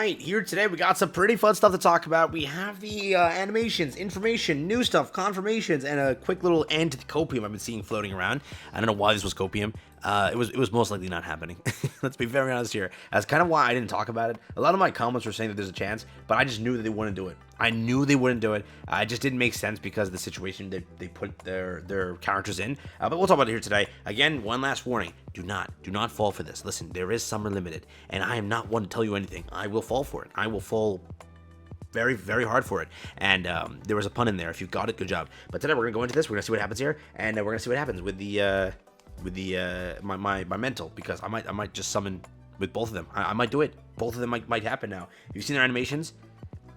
right, here today we got some pretty fun stuff to talk about. We have the animations, information, new stuff, confirmations, and a quick little end to the copium I've been seeing floating around. I don't know why this was copium. It was most likely not happening. Let's be very honest here. That's kind of why I didn't talk about it. A lot of my comments were saying that there's a chance, but I just knew that they wouldn't do it. I knew they wouldn't do it. It just didn't make sense because of the situation that they put their characters in. But we'll talk about it here today. Again, one last warning. Do not fall for this. Listen, there is Summer Limited, and I am not one to tell you anything. I will fall for it. I will fall very, very hard for it. And there was a pun in there. If you got it, good job. But today we're going to go into this. We're going to see what happens here, and we're going to see what happens with my mental, because I might just summon with both of them. I might do it. Both of them might happen now. If you've seen their animations,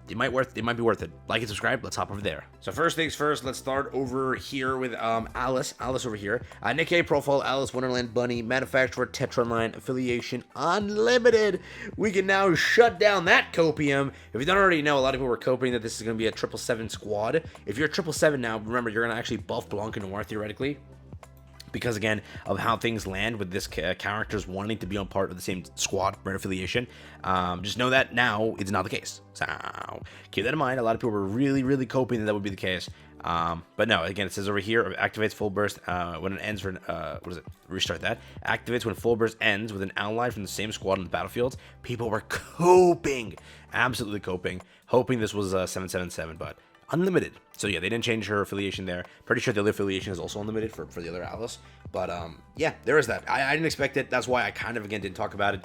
it might be worth it. Like and subscribe. Let's hop over there. So first things first, let's start over here with Alice over here. Nikke profile, Alice Wonderland Bunny, manufacturer, Tetraline affiliation, unlimited. We can now shut down that copium. If you don't already know, a lot of people were coping that this is going to be a 777 squad. If you're a 777 now, remember you're going to actually buff Blanc and Noir theoretically, because again of how things land with this characters wanting to be on part of the same squad, right, affiliation. Just know that now it's not the case, so keep that in mind. A lot of people were really coping that would be the case, but no. Again, it says over here, activates full burst when it ends for what is it, restart that, activates when full burst ends with an ally from the same squad on the battlefield. People were coping, absolutely coping, hoping this was 777, but unlimited. So yeah, they didn't change her affiliation there. Pretty sure the other affiliation is also unlimited for the other Alice. But yeah, there is that. I didn't expect it. That's why I kind of, again, didn't talk about it.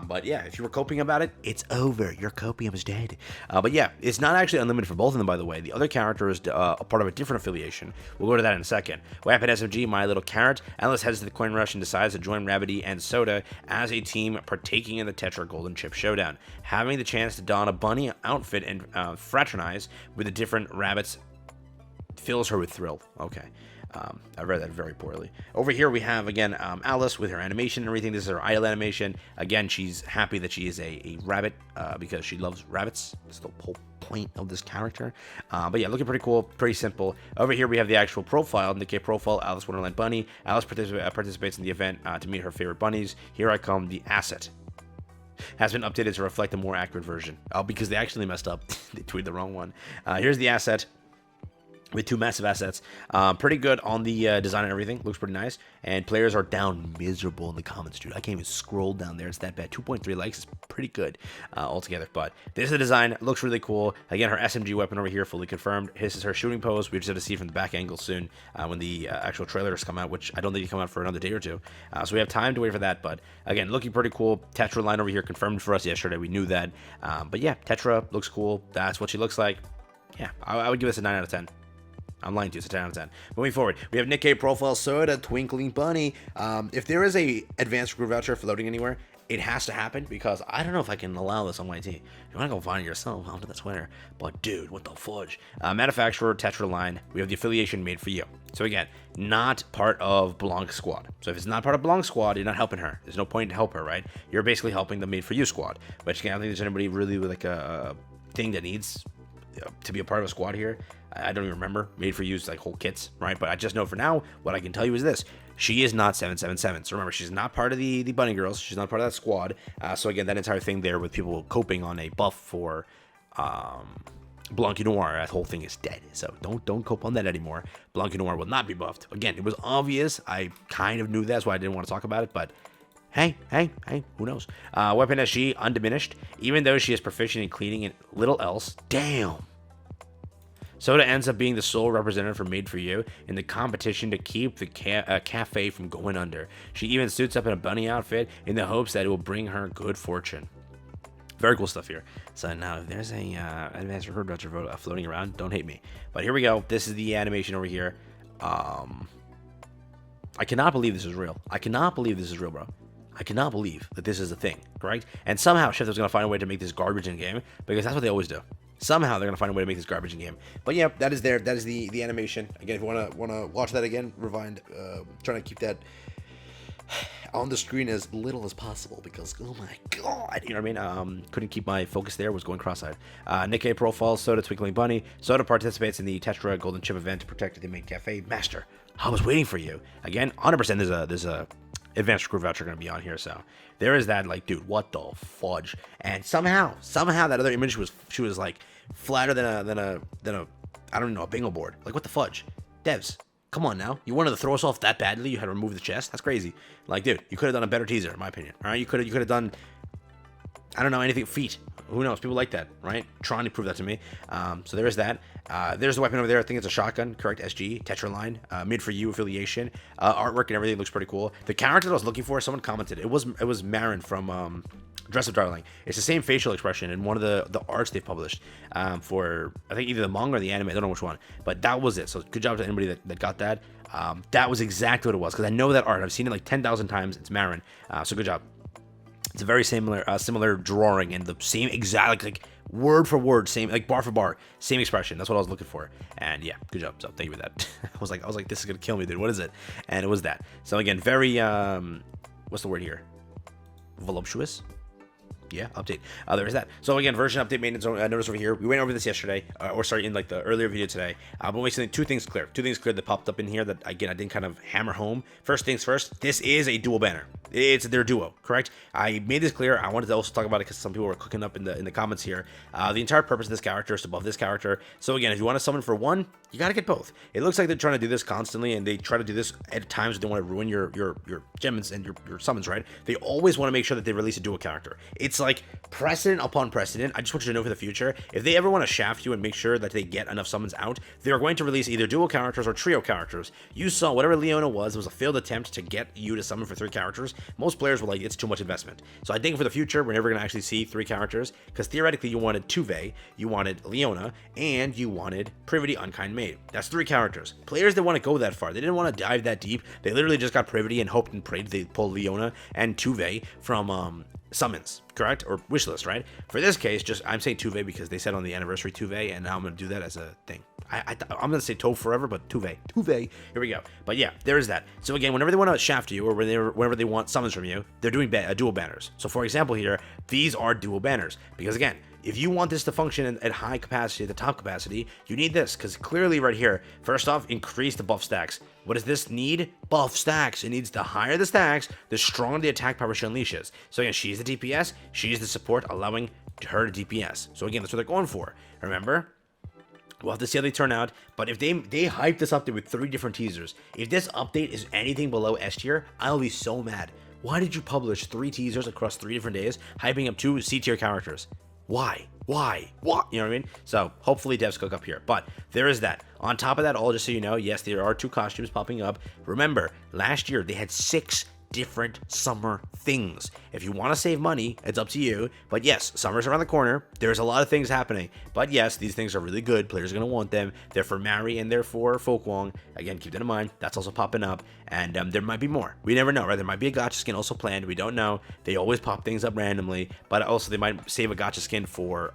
But yeah, if you were coping about it, it's over. Your copium is dead. But yeah, it's not actually unlimited for both of them, by the way. The other character is a part of a different affiliation. We'll go to that in a second. Weapon SMG, My Little Carrot. Alice heads to the coin rush and decides to join Rabbity and Soda as a team partaking in the Tetra Golden Chip Showdown. Having the chance to don a bunny outfit and fraternize with the different rabbits fills her with thrill. Okay. I read that very poorly. Over here we have, again, Alice with her animation and everything. This is her idle animation. Again, she's happy that she is a rabbit because she loves rabbits. That's the whole point of this character. But yeah, looking pretty cool, pretty simple. Over here we have the actual profile, Nikke profile, Alice Wonderland Bunny. Alice participates in the event to meet her favorite bunnies. Here I come, the asset has been updated to reflect a more accurate version. Because they actually messed up. They tweeted the wrong one. Here's the asset with two massive assets. Pretty good on the design and everything. Looks pretty nice. And players are down miserable in the comments, dude. I can't even scroll down there. It's that bad. 2.3 likes is pretty good altogether. But this is the design. Looks really cool. Again, her SMG weapon over here, fully confirmed. This is her shooting pose. We just have to see from the back angle soon when the actual trailers come out, which I don't think they come out for another day or two. So we have time to wait for that. But again, looking pretty cool. Tetra line over here confirmed for us yesterday. We knew that. But yeah, Tetra looks cool. That's what she looks like. Yeah, I would give this a 9 out of 10. I'm lying to you, it's a 10 out of 10. Moving forward, we have Nikke profile, Soda, Twinkling Bunny. If there is a advanced group voucher floating anywhere, it has to happen, because I don't know if I can allow this on my team. You want to go find it yourself onto the Twitter. But dude, what the fudge? Manufacturer, Tetra line. We have the affiliation made for you. So again, not part of Blanc squad. So if it's not part of Blanc squad, you're not helping her. There's no point to help her, right? You're basically helping the made for you squad. But I don't think there's anybody really with like a thing that needs to be a part of a squad here. I don't even remember. Made for use, like whole kits, right? But I just know for now, what I can tell you is this: she is not 777. So remember, she's not part of the Bunny Girls. She's not part of that squad. So again, that entire thing there with people coping on a buff for Blanc Noir, that whole thing is dead. So don't cope on that anymore. Blanc Noir will not be buffed. Again, it was obvious. I kind of knew that's why I didn't want to talk about it, but hey, who knows? Weapon SG, undiminished. Even though she is proficient in cleaning and little else, damn. Soda ends up being the sole representative for Made For You in the competition to keep the cafe from going under. She even suits up in a bunny outfit in the hopes that it will bring her good fortune. Very cool stuff here. So now if there's a advanced herd voucher floating around, don't hate me. But here we go. This is the animation over here. I cannot believe this is real. I cannot believe this is real, bro. I cannot believe that this is a thing, correct? And somehow Shifter's going to find a way to make this garbage in game, because that's what they always do. Somehow they're going to find a way to make this garbage in game. But yeah, that is there. That is the animation. Again, if you want to watch that again, rewind, trying to keep that on the screen as little as possible, because oh my god, you know what I mean? Couldn't keep my focus there, was going cross-eyed. Nikke profile, Soda, Twinkling Bunny. Soda participates in the Tetra Golden Chip event to protect the main cafe. Master, I was waiting for you. Again, 100% there's a advanced recruit voucher going to be on here. So there is that. Like, dude, what the fudge? And somehow that other image she was like flatter than a I don't know, a bingo board. Like, what the fudge? Devs, come on now. You wanted to throw us off that badly? You had to remove the chest? That's crazy. Like, dude, you could have done a better teaser, in my opinion. All right, you could have done, I don't know, anything, feet. Who knows? People like that, right? Trying to prove that to me. So there is that. There's the weapon over there. I think it's a shotgun. Correct. SG. Tetraline. Made for you affiliation. Artwork and everything looks pretty cool. The character that I was looking for, someone commented. It was Marin from Dress Up Darling. It's the same facial expression in one of the arts they published for, I think, either the manga or the anime. I don't know which one. But that was it. So good job to anybody that got that. That was exactly what it was. Because I know that art. I've seen it like 10,000 times. It's Marin. So good job. It's a very similar drawing and the same exact like word for word, same like bar for bar, same expression. That's what I was looking for. And yeah, good job. So thank you for that. I was like, this is gonna kill me, dude. What is it? And it was that. So again, very what's the word here? Voluptuous. Yeah, update. There is that. So again, version update maintenance. Notice over here. We went over this yesterday, or sorry, in like the earlier video today. But basically, two things clear that popped up in here that again I didn't kind of hammer home. First things first. This is a dual banner. It's their duo, correct? I made this clear. I wanted to also talk about it because some people were cooking up in the comments here. The entire purpose of this character is to buff this character. So again, if you want to summon for one, you gotta get both. It looks like they're trying to do this constantly, and they try to do this at times when they want to ruin your gems and your summons, right? They always want to make sure that they release a dual character. It's like precedent upon precedent. I just want you to know for the future, if they ever want to shaft you and make sure that they get enough summons out, they're going to release either dual characters or trio characters. You saw whatever Leona was, it was a failed attempt to get you to summon for 3 characters. Most players were like, it's too much investment. So I think for the future, we're never going to actually see 3 characters, because theoretically you wanted Tuve, you wanted Leona, and you wanted Privity Unkind Maid. That's 3 characters. Players that want to go that far, they didn't want to dive that deep. They literally just got Privity and hoped and prayed they pull Leona and Tuve from summons, correct? Or wishlist, right? For this case, I'm saying Tuve because they said on the anniversary Tuve, and now I'm going to do that as a thing. I'm going to say Tove forever, but Tuve. Here we go. But yeah, there is that. So again, whenever they want to shaft you, or whenever they want summons from you, they're doing dual banners. So for example here, these are dual banners. Because again, if you want this to function at high capacity, at the top capacity, you need this. Because clearly right here, first off, increase the buff stacks. What does this need? Buff stacks. It needs the higher the stacks, the stronger the attack power she unleashes. So again, she's the DPS, she's the support, allowing her to DPS. So again, that's what they're going for. Remember? We'll have to see how they turn out, but if they hype this update with 3 different teasers, if this update is anything below S tier, I'll be so mad. Why did you publish 3 teasers across 3 different days, hyping up 2 C tier characters? Why? You know what I mean? So hopefully devs cook up here, but there is that. On top of that, all just so you know, yes, there are 2 costumes popping up. Remember, last year they had 6 different summer things. If you want to save money, it's up to you. But yes, summer's around the corner. There's a lot of things happening. But yes, these things are really good. Players are going to want them. They're for Mary and they're for Folkwong. Again, keep that in mind. That's also popping up. And there might be more. We never know, right? There might be a gacha skin also planned. We don't know. They always pop things up randomly. But also they might save a gacha skin for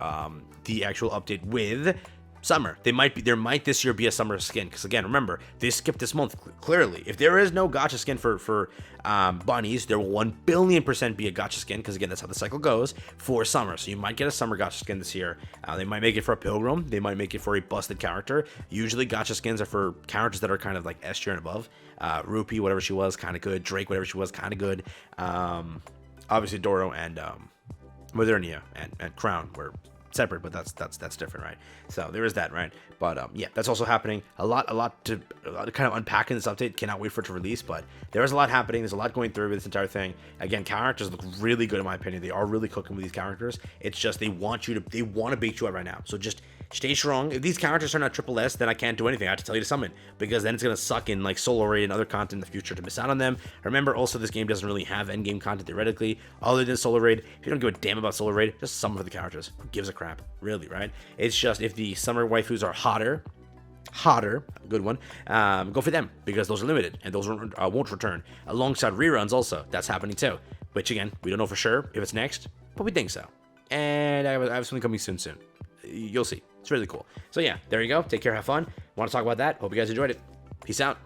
the actual update with summer. There might this year be a summer skin, because again, remember, they skipped this month. Clearly, if there is no gacha skin for bunnies, there will 1,000,000,000% be a gacha skin, because again, that's how the cycle goes for summer. So you might get a summer gacha skin this year. They might make it for a Pilgrim. They might make it for a busted character. Usually gacha skins are for characters that are kind of like S tier and above. Rupee, whatever she was, kind of good. Drake, whatever she was, kind of good. Obviously Doro and Modernia and Crown were separate, but that's different, right? So there is that, right? But yeah, that's also happening. A lot to kind of unpack in this update. Cannot wait for it to release, but there is a lot happening. There's a lot going through with this entire thing. Again, characters look really good in my opinion. They are really cooking with these characters. It's just they want to bait you out right now. So just stay strong. If these characters are not triple S, then I can't do anything. I have to tell you to summon, because then it's gonna suck in like solo raid and other content in the future to miss out on them. Remember, also this game doesn't really have end game content theoretically, other than solo raid. If you don't give a damn about solo raid, just summon for the characters. Who gives a crap, really, right? It's just if the summer waifus are hotter, good one, go for them, because those are limited and those won't return. Alongside reruns also, that's happening too, which again, we don't know for sure if it's next, but we think so. And I have something coming soon. You'll see. It's really cool. So yeah, there you go. Take care, have fun. Want to talk about that? Hope you guys enjoyed it. Peace out.